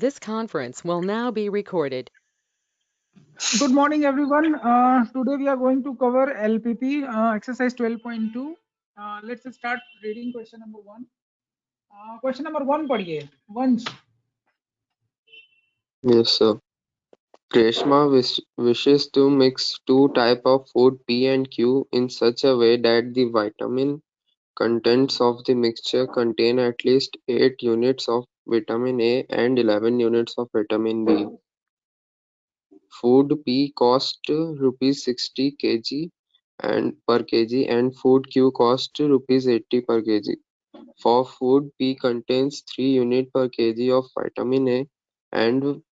This conference will now be recorded. Good morning, everyone. Today we are going to cover LPP, exercise 12.2. Let's start reading question number 1. Question number 1 पढ़िए. Vansh. Yes, sir. Preshma wishes to mix two types of food P and Q in such a way that the vitamin contents of the mixture contain at least 8 units of vitamin A and 11 units of vitamin B. Food P cost rupees 60 kg per kg and food Q cost rupees 80 per kg. For food P contains 3 units per kg of vitamin A and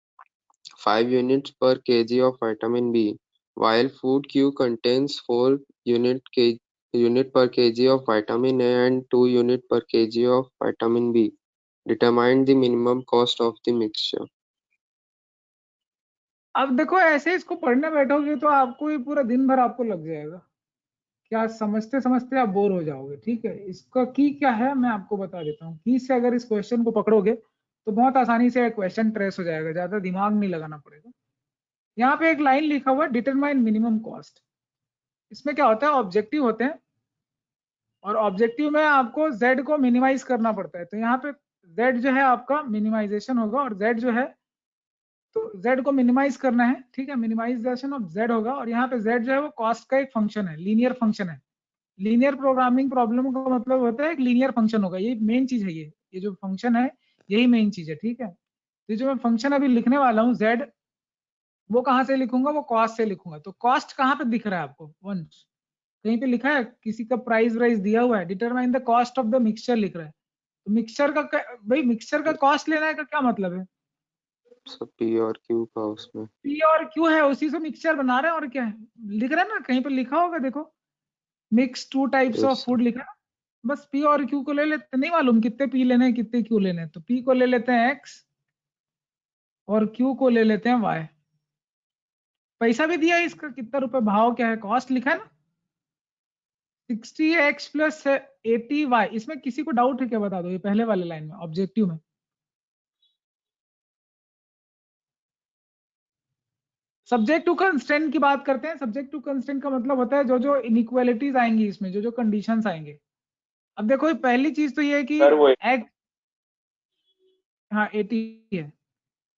5 units per kg of vitamin B, while food Q contains 4 unit per kg of vitamin A and 2 unit per kg of vitamin B. Determine the minimum cost of the mixture. अब देखो ऐसे इसको पढ़ने बैठोगे तो आपको ये पूरा दिन भर आपको लग जाएगा. क्या समझते समझते आप बोर हो जाओगे. ठीक है, इसका की क्या है मैं आपको बता देता हूँ. की से अगर इस क्वेश्चन को पकड़ोगे तो बहुत आसानी से क्वेश्चन ट्रेस हो जाएगा, ज्यादा दिमाग नहीं लगाना पड़ेगा. यहाँ पे एक लाइन लिखा हुआ है डिटरमाइन मिनिमम कॉस्ट. इसमें क्या होता है, ऑब्जेक्टिव होते हैं और ऑब्जेक्टिव में आपको z को मिनिमाइज करना पड़ता है. तो यहाँ पे z जो है आपका मिनिमाइजेशन होगा और z जो है तो z को मिनिमाइज करना है. ठीक है, मिनिमाइजेशन ऑफ z होगा और यहाँ पे z जो है वो कॉस्ट का एक फंक्शन है, लीनियर फंक्शन है. लीनियर प्रोग्रामिंग प्रॉब्लम का मतलब होता है एक लीनियर फंक्शन होगा. ये मेन चीज है, ये जो फंक्शन है यही मेन चीज है. ठीक है, ये जो मैं फंक्शन अभी लिखने वाला हूँ z, वो कहाँ से लिखूंगा, वो कॉस्ट से लिखूंगा. तो कॉस्ट कहाँ पे दिख रहा है आपको, वंश कहीं पे लिखा है, किसी का प्राइस वाइज दिया हुआ है, determine the cost of the mixture लिख रहा है. तो मिक्सचर का भाई मिक्सचर का कॉस्ट लेना है का क्या मतलब है, सब P और Q का उसमें पी और क्यू है, उसी से मिक्सचर बना रहे हैं और क्या है लिख रहे हैं ना, कहीं पे लिखा होगा देखो, mix two types of food लिखा है. बस पी और क्यू को ले लेते, नहीं मालूम कितने पी लेने हैं कितने क्यू लेने हैं, तो पी को ले लेते हैं एक्स और क्यू को ले लेते हैं वाई. पैसा भी दिया है इसका, कितना रुपए भाव क्या है, कॉस्ट लिखा है ना 60x प्लस 80y. इसमें किसी को डाउट है क्या, बता दो, ये पहले वाले लाइन में ऑब्जेक्टिव में. सब्जेक्ट टू कंस्ट्रेंट की बात करते हैं. सब्जेक्ट टू कंस्ट्रेंट का मतलब होता है जो जो इनइक्वालिटीज आएंगी इसमें, जो जो कंडीशंस आएंगे. अब देखो पहली चीज तो ये है कि एक्स, हाँ 80 है,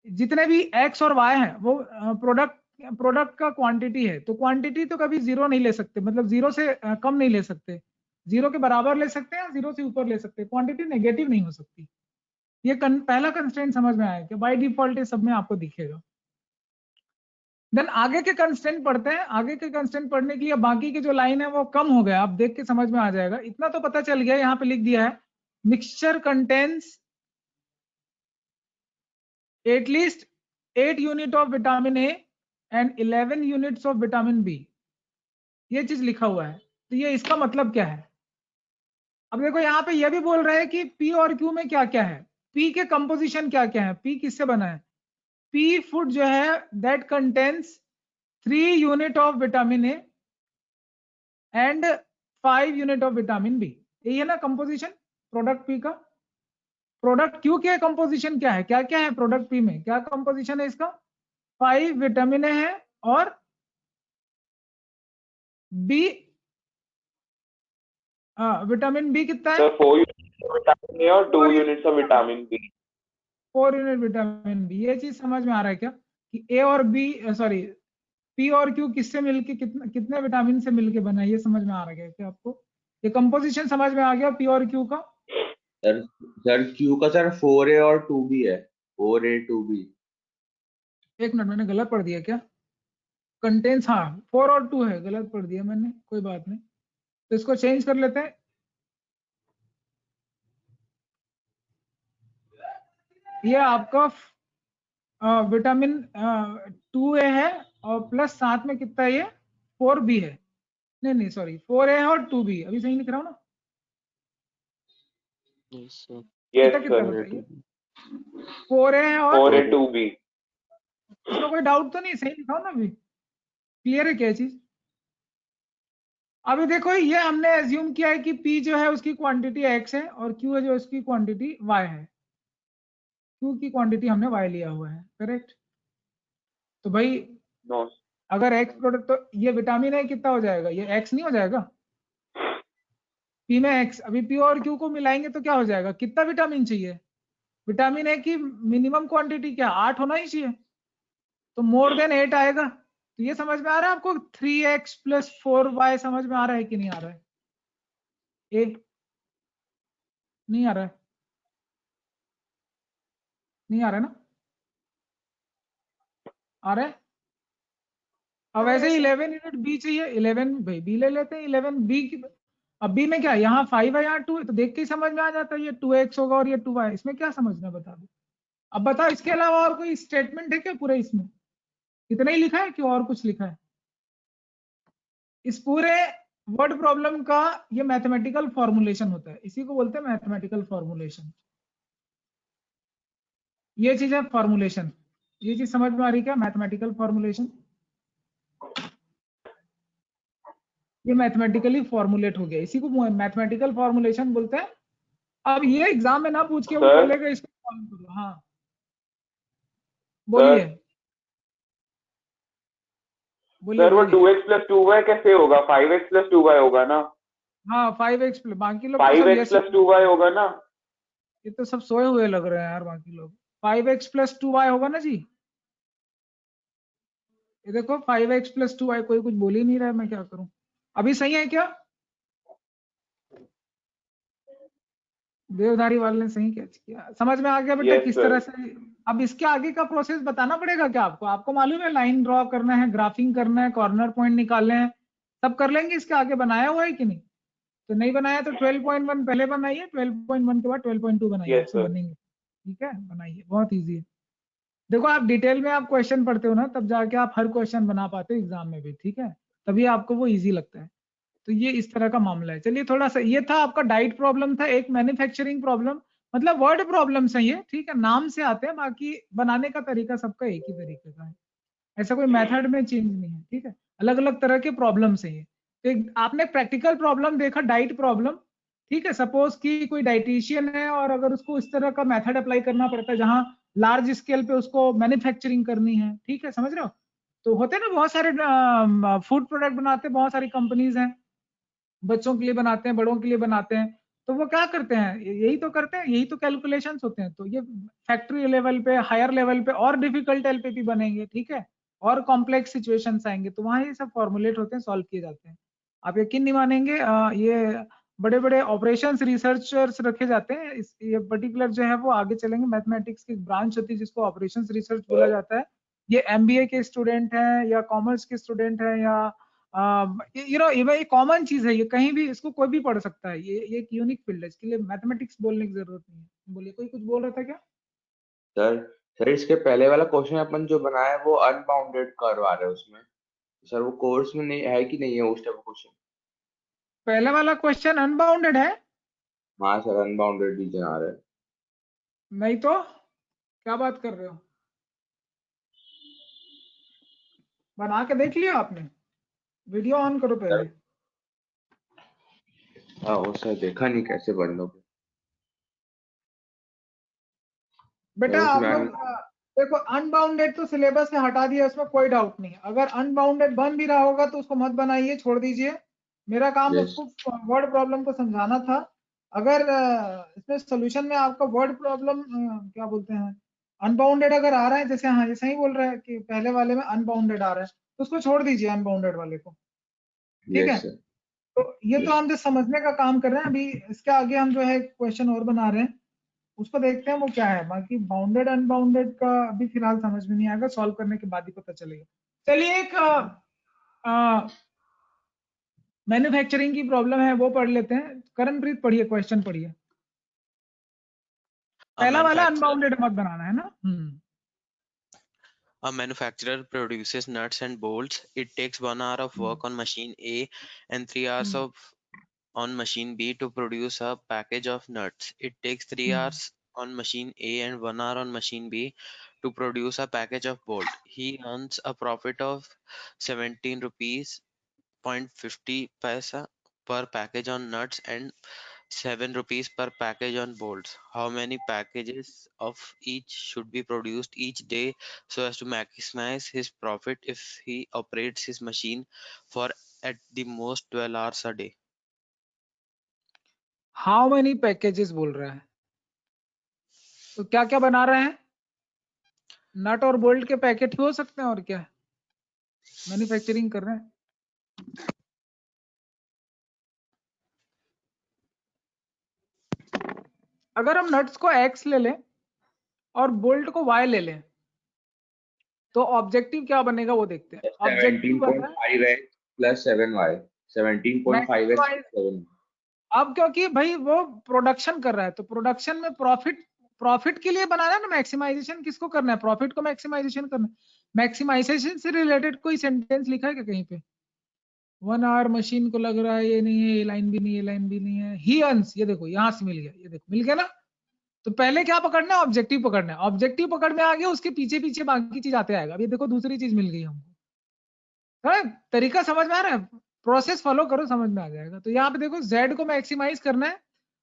जितने भी एक्स और वाई हैं वो प्रोडक्ट का क्वांटिटी है. तो क्वांटिटी तो कभी जीरो नहीं ले सकते, मतलब जीरो से कम नहीं ले सकते, जीरो के बराबर ले सकते हैं, जीरो से ऊपर ले सकते हैं. क्वांटिटी नेगेटिव नहीं हो सकती. ये पहला कंस्ट्रेंट समझ में आया कि बाय डिफॉल्ट ये सब में आपको दिखेगा. देन आगे के कंस्ट्रेंट पढ़ते हैं. आगे के कंस्ट्रेंट पढ़ने के लिए बाकी के जो लाइन है वो कम हो गया, आप देख के समझ में आ जाएगा. इतना तो पता चल गया, यहाँ पे लिख दिया है mixture contains at least 8 unit of vitamin A and 11 units of vitamin B. ये चीज लिखा हुआ है. तो ये इसका मतलब क्या है. अब देखो यहाँ पे ये भी बोल रहे हैं कि पी और क्यू में क्या क्या है, पी के कंपोजिशन क्या क्या है, पी किससे बना है. पी फूड जो है that contains 3 unit of vitamin A and 5 unit of vitamin B. यही है ना कंपोजिशन प्रोडक्ट पी का. प्रोडक्ट क्यू के कंपोजिशन क्या है, क्या क्या है प्रोडक्ट पी में, क्या कंपोजिशन है इसका, 5 विटामिन ए है और बी, विटामिन बी कितना है, 4 यूनिट्स ऑफ विटामिन ए और 2 units of vitamin B. 4 unit vitamin B. ये चीज समझ में आ रहा है क्या कि ए और बी, सॉरी पी और क्यू किससे मिलके कितने विटामिन से मिलके बना है, ये समझ में आ रहा है क्या आपको, ये कंपोजिशन समझ में आ गया पी और क्यू का. सर क्यू का सर 4A और 2B है, 4A 2B. एक मिनट, मैंने गलत पढ़ दिया क्या, कंटेंस, हाँ 4 और 2 है, गलत पढ़ दिया मैंने, कोई बात नहीं. तो इसको चेंज कर लेते हैं. ये आपका विटामिन 2A है और प्लस साथ में कितना है ये 4B है, नहीं नहीं सॉरी 4A और 2B. अभी सही लिख रहा हूँ ना, यस कितना सर, बताइए, 4A है और 4A 2B. इसमें कोई डाउट तो नहीं, सही लिखा हूँ ना, अभी क्लियर है क्या चीज. अभी देखो ये हमने एज्यूम किया है कि P जो है उसकी क्वांटिटी X है और Q है जो उसकी क्वांटिटी Y है. Q की क्वांटिटी हमने Y लिया हुआ है, करेक्ट। तो भाई नो अगर X प्रोडक्ट, तो ये विटामिन A कितना हो जाएगा, ये X नहीं हो जाएगा, P में X, अभी P और Q को मिलाएंगे तो क्या हो जाएगा, कितना विटामिन चाहिए, विटामिन A की मिनिमम क्वांटिटी क्या 8 होना ही चाहिए, तो मोर देन 8 आएगा। तो ये समझ में आ रहा है आपको, 3x + 4y समझ में आ रहा है कि नहीं आ रहा है, ए नहीं आ रहा है, नहीं आ रहा है ना, आ रहा है। अब वैसे 11 यूनिट बी चाहिए, 11 भाई बी ले लेते हैं, 11 बी की। अब बी में क्या, यहाँ 5 है यहाँ 2 है, तो देख के ही समझ में आ जाता है ये 2x होगा और ये 2y, इसमें क्या समझना बता दो। अब बताओ इसके अलावा और कोई स्टेटमेंट है क्या पूरे इसमें, इतना ही लिखा है कि और कुछ लिखा है। इस पूरे वर्ड प्रॉब्लम का ये मैथमेटिकल फॉर्मुलेशन होता है, इसी को बोलते हैं मैथमेटिकल फॉर्मुलेशन। ये चीज है फॉर्मुलेशन, ये चीज समझ में आ रही क्या, मैथमेटिकल फॉर्मुलेशन, ये मैथमेटिकली फॉर्मुलेट हो गया, इसी को मैथमेटिकल फॉर्मुलेशन बोलते हैं। अब ये एग्जाम में ना पूछ के वो सर बोलेगा इसको सॉल्व करो। हाँ बोलिए, बोलिए सर वो बोलिए। 2x + 2y कैसे होगा, 5x + 2y होगा ना, हाँ 5x बाकी लोग तो सब 5x यस, + 2y होगा ना। ये तो सब सोए हुए लग रहे हैं यार बाकी लोग। 5x + 2y होगा ना जी, ये देखो 5x + 2y, कोई कुछ बोल ही नहीं रहा है, मैं क्या करूं, अभी सही है क्या, देवधारी वाले ने सही कैच किया, समझ में आ गया बेटा यस किस सर। तरह से। अब इसके आगे का प्रोसेस बताना पड़ेगा क्या आपको, आपको मालूम है लाइन ड्रॉ करना है, ग्राफिंग करना है, कॉर्नर पॉइंट निकालने हैं, सब कर लेंगे, इसके आगे बनाया हुआ है कि नहीं, तो नहीं बनाया तो 12.1 पहले बनाइए, 12.1 के बाद 12.2 बनाइए, यस ऑप्शन सर। बनेंगे, ठीक है बनाइए, बहुत ईजी है। देखो आप डिटेल में आप क्वेश्चन पढ़ते हो ना, तब जाके आप हर क्वेश्चन बना पाते हो एग्जाम में भी, ठीक है, तभी आपको वो इजी लगता है। तो ये इस तरह का मामला है। चलिए थोड़ा सा, ये था आपका डाइट प्रॉब्लम था, एक मैन्युफैक्चरिंग प्रॉब्लम, मतलब वर्ड प्रॉब्लम सही है, ठीक है, नाम से आते हैं, बाकी बनाने का तरीका सबका एक ही तरीके का है, ऐसा कोई मेथड में चेंज नहीं है, ठीक है, अलग अलग तरह के प्रॉब्लम है ये। तो आपने प्रैक्टिकल प्रॉब्लम देखा, डाइट प्रॉब्लम, ठीक है, सपोज कि कोई डाइटिशियन है और अगर उसको इस तरह का मेथड अप्लाई करना पड़ता है जहां लार्ज स्केल पे उसको मैन्युफैक्चरिंग करनी है, ठीक है, समझ रहे हो, तो होते हैं ना बहुत सारे फूड प्रोडक्ट बनाते हैं, बहुत सारी कंपनीज हैं, बच्चों के लिए बनाते हैं, बड़ों के लिए बनाते हैं, तो वो क्या करते हैं, यही तो करते हैं, यही तो कैलकुलेशंस होते हैं, तो ये फैक्ट्री लेवल पे, हायर लेवल पे और डिफिकल्ट एलपीपी बनेंगे, ठीक है, और कॉम्प्लेक्स सिचुएशंस आएंगे, तो वहां ये सब फॉर्मुलेट होते हैं, सॉल्व किए जाते हैं। आप यकीन नहीं मानेंगे, ये बड़े बड़े ऑपरेशंस रिसर्चर्स रखे जाते हैं, ये पर्टिकुलर जो है वो आगे चलेंगे, मैथमेटिक्स की ब्रांच होती है जिसको ऑपरेशंस रिसर्च बोला जाता है, ये एमबीए के स्टूडेंट हैं या कॉमर्स के स्टूडेंट हैं या ये कॉमन चीज है, ये कहीं भी इसको कोई भी पढ़ सकता है, ये एक यूनिक फील्ड है, इसके लिए मैथमेटिक्स बोलने की जरूरत नहीं है। बोलिए, कोई कुछ बोल रहा था क्या। सर सर इसके पहले वाला क्वेश्चन अपन जो बनाया है वो अनबाउंडेड करवा रहे हैं उसमें, सर वो कोर्स में नहीं है कि नहीं है उस टाइप का क्वेश्चन। पहला वाला क्वेश्चन अनबाउंडेड है, हाँ सर अनबाउंडेड रीजन आ रहा है। नहीं तो क्या बात कर रहे हो, बना के देख लिया आपने, वीडियो ऑन करो पहले। हाँ वो सर देखा नहीं कैसे बन लोगे बेटा सर आप उसमें लोग देखो, अनबाउंडेड तो सिलेबस से हटा दिया, उसमें कोई डाउट नहीं है, अगर अनबाउंडेड बन भी रहा होगा तो उसको मत बनाइए, छोड़ दीजिए, मेरा काम यस उसको वर्ड प्रॉब्लम को समझाना था। अगर इसमें सोल्यूशन में आपका वर्ड प्रॉब्लम क्या बोलते हैं, अनबाउंडेड अगर आ रहा है, जैसे हाँ ये सही बोल रहा है कि पहले वाले में अनबाउंडेड आ रहा है, तो उसको छोड़ दीजिए अनबाउंडेड वाले को, ठीक है। यस सर तो ये तो यस हम जो समझने का काम कर रहे हैं, अभी इसके आगे हम जो है क्वेश्चन और बना रहे हैं, उसको देखते हैं वो क्या है, बाकी बाउंडेड अनबाउंडेड का अभी फिलहाल समझ में नहीं आएगा, सॉल्व करने के बाद ही पता चलेगा। चलिए एक मैन्युफैक्चरिंग की प्रॉब्लम है वो पढ़ लेते हैं, करणप्रीत पढ़िए, क्वेश्चन पढ़िए, A पहला वाला manufacturer अनबाउंडेड मत बनाना है ना। a manufacturer produces nuts and bolts. It takes 1 hour of work on machine A and 3 hours of on machine B to produce a package of nuts. It takes 3 hours on machine A and 1 hour on machine B to produce a package of bolt. He earns a profit of 17 rupees 0.50 paisa per package on nuts and 7 rupees per package on bolts. How many packages of each should be produced each day so as to maximize his profit if he operates his machine for at the most 12 hours a day? How many packages बोल रहा है, तो क्या क्या बना रहे हैं? नट और बोल्ट के पैकेट ही हो सकते हैं, और क्या मैन्युफैक्चरिंग कर रहे हैं। अगर हम नट्स को एक्स ले लें और बोल्ट को वाई ले लें तो ऑब्जेक्टिव क्या बनेगा वो देखते हैं। ऑब्जेक्टिव बन रहा है 17.5x plus 7y 17.5x Maximize- plus 7y। अब क्योंकि भाई वो प्रोडक्शन कर रहा है तो प्रोडक्शन में प्रॉफिट के लिए बनाना है ना। मैक्सिमाइजेशन किसको करना है? प्रॉफिट को मैक्सिमाइजेशन करना है। मैक्सिमाइजेशन से रिलेटेड कोई सेंटेंस लिखा है क्या कहीं पे? 1 आवर मशीन को लग रहा है, ये नहीं है, ये लाइन भी नहीं है, ये लाइन भी नहीं है। ही अर्न्स, ये देखो यहां से मिल गया, ये देखो मिल गया ना। तो पहले क्या पकड़ना है? ऑब्जेक्टिव पकड़ना है। ऑब्जेक्टिव पकड़ में आ गया, उसके पीछे पीछे बाकी चीज आते आएगा। अब ये देखो दूसरी चीज मिल गई हमको। हाँ, तरीका समझ में आ रहा है? प्रोसेस फॉलो करो, समझ में आ जाएगा। तो यहाँ पे देखो Z को मैक्सिमाइज करना है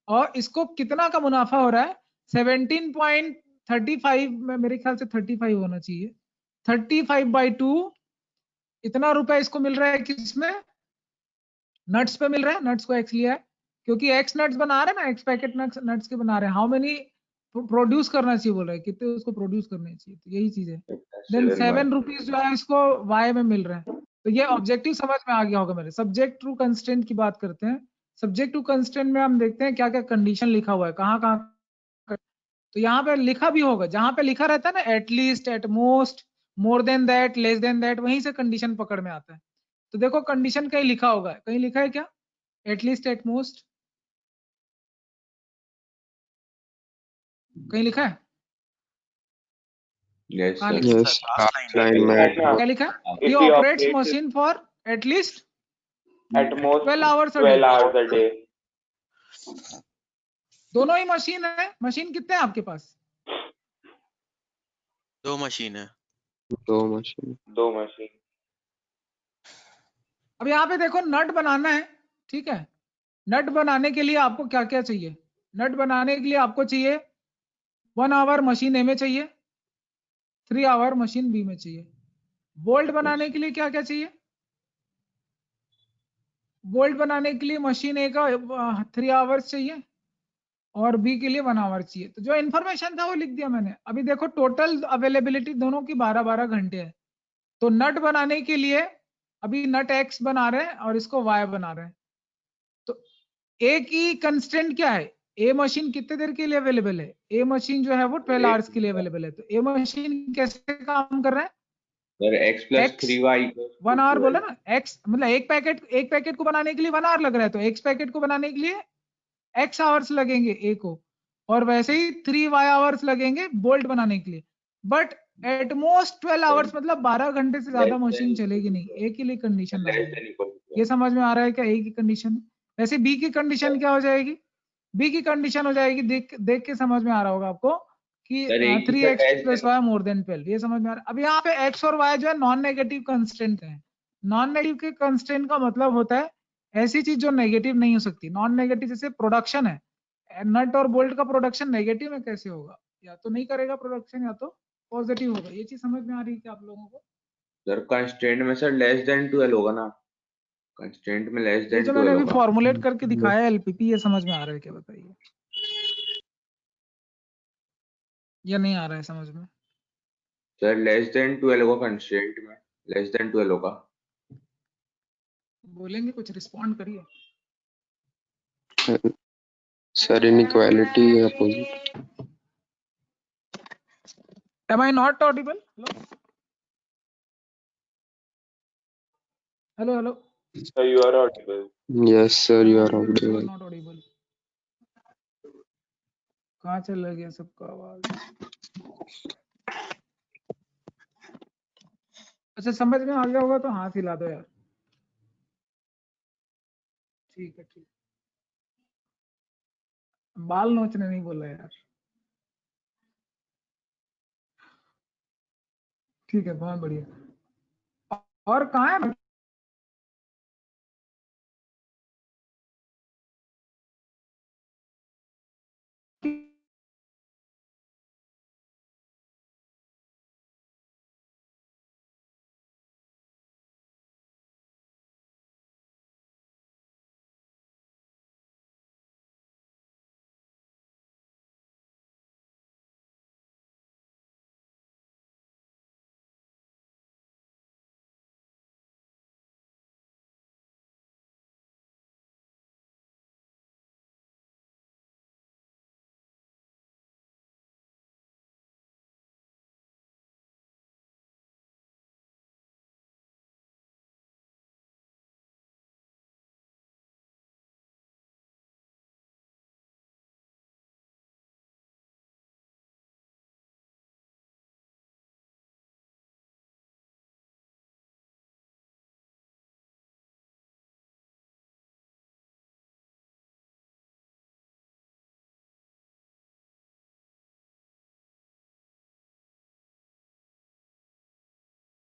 और इसको कितना का मुनाफा हो रहा है? 17.35 में, मेरे ख्याल से 35 होना चाहिए। 35/2 इतना रुपए इसको मिल रहा है। किसमें? नट्स पे मिल रहा है। नट्स को एक्स लिया है क्योंकि एक्स नट्स बना रहे हैं ना, एक्स पैकेट नट्स के बना रहे हैं। हाउ मेनी प्रोड्यूस करना चाहिए बोल रहा है, कितने उसको प्रोड्यूस करने चाहिए, तो यही चीज है। देन 7 रुपीज जो है इसको वाई में मिल रहा है। तो ये ऑब्जेक्टिव समझ में आ गया होगा मेरे। सब्जेक्ट टू कंस्ट्रेंट की बात करते हैं। सब्जेक्ट टू कंस्ट्रेंट में हम देखते हैं क्या क्या कंडीशन लिखा हुआ है, कहाँ कहाँ। तो यहाँ पे लिखा भी होगा, जहां पे लिखा रहता है ना at least, at most, more than that, less than that, वहीं से कंडीशन पकड़ में आता है। तो देखो कंडीशन कहीं लिखा होगा, कहीं लिखा है क्या? एटलीस्ट, एट मोस्ट, कहीं लिखा है? Yes, कहाँ sir। लिखा है? Yes, Last line. line में क्या लिखा है? If He he operates operates machine for at least at most 12 hours a 12 day. hours a day। दोनों ही मशीन है। मशीन कितने हैं आपके पास? 2 मशीन है। 2 machine। 2 मशीन। अब यहाँ पे देखो नट बनाना है, ठीक है। नट बनाने के लिए आपको क्या क्या चाहिए? नट बनाने के लिए आपको चाहिए 1 आवर मशीन ए में चाहिए, 3 आवर मशीन बी में चाहिए। बोल्ट बनाने के लिए क्या क्या चाहिए? बोल्ट बनाने के लिए मशीन ए का 3 आवर्स चाहिए और बी के लिए 1 आवर चाहिए। तो जो इन्फॉर्मेशन था वो लिख दिया मैंने। अभी देखो टोटल अवेलेबिलिटी दोनों की 12-12 घंटे है। तो नट बनाने के लिए अभी नट एक्स बना रहे हैं और इसको वाई बना रहे हैं। तो ए की कंस्टेंट क्या है? ए मशीन कितने देर के लिए अवेलेबल है? ए मशीन जो है वो 12 आवर्स के लिए अवेलेबल है। तो ए मशीन कैसे काम कर रहा है? Sir x plus X 3y 1 आवर बोला ना। एक्स मतलब एक पैकेट को बनाने के लिए 1 आवर लग रहा है, तो एक्स पैकेट को बनाने के लिए एक्स आवर्स लगेंगे ए को, और वैसे ही 3y आवर्स लगेंगे बोल्ट बनाने के लिए। बट एट मोस्ट 12 आवर्स मतलब 12 घंटे से ज्यादा मशीन चलेगी नहीं। ए के लिए कंडीशन less लगाएंगे। than equal to ये समझ में आ रहा है क्या? ए की कंडीशन। वैसे बी की कंडीशन क्या हो जाएगी? बी की कंडीशन हो जाएगी, देख के समझ में आ रहा होगा आपको कि सर एक ही 3x less plus than y more than 12। ये समझ में आ रहा है? अब यहाँ पे x और y जो है नॉन नेगेटिव कंस्टेंट है। नॉन नेगेटिव के कंस्टेंट का मतलब होता है ऐसी चीज जो नेगेटिव नहीं हो सकती। नॉन नेगेटिव जैसे प्रोडक्शन है, नट और बोल्ट का प्रोडक्शन नेगेटिव में कैसे होगा? या तो नहीं करेगा प्रोडक्शन या तो पॉजिटिव होगा। ये चीज समझ में आ रही है क्या आप लोगों को? सर कंस्ट्रेंट में सर लेस देन 12 होगा ना। कंस्ट्रेंट में लेस ये देन जो मैंने 12 अभी होगा। फॉर्मुलेट करके दिखाया है एलपीपी, ये समझ में आ रहा है क्या? बताइए, या नहीं आ रहा है समझ में? सर लेस देन 12 होगा कंस्ट्रेंट में, लेस देन 12 होगा। बोलेंगे कुछ, रिस्पॉन्ड करिए। sir inequality opposite। Am I not audible? Hello. So you are audible। Yes sir, you are You are audible। not audible। कहाँ चला गया सबका आवाज? अच्छा समझ में आ गया होगा तो हाथ हिला दो यार। ठीक है। बाल नोचने नहीं बोला यार। ठीक है, बहुत बढ़िया। और कहाँ है?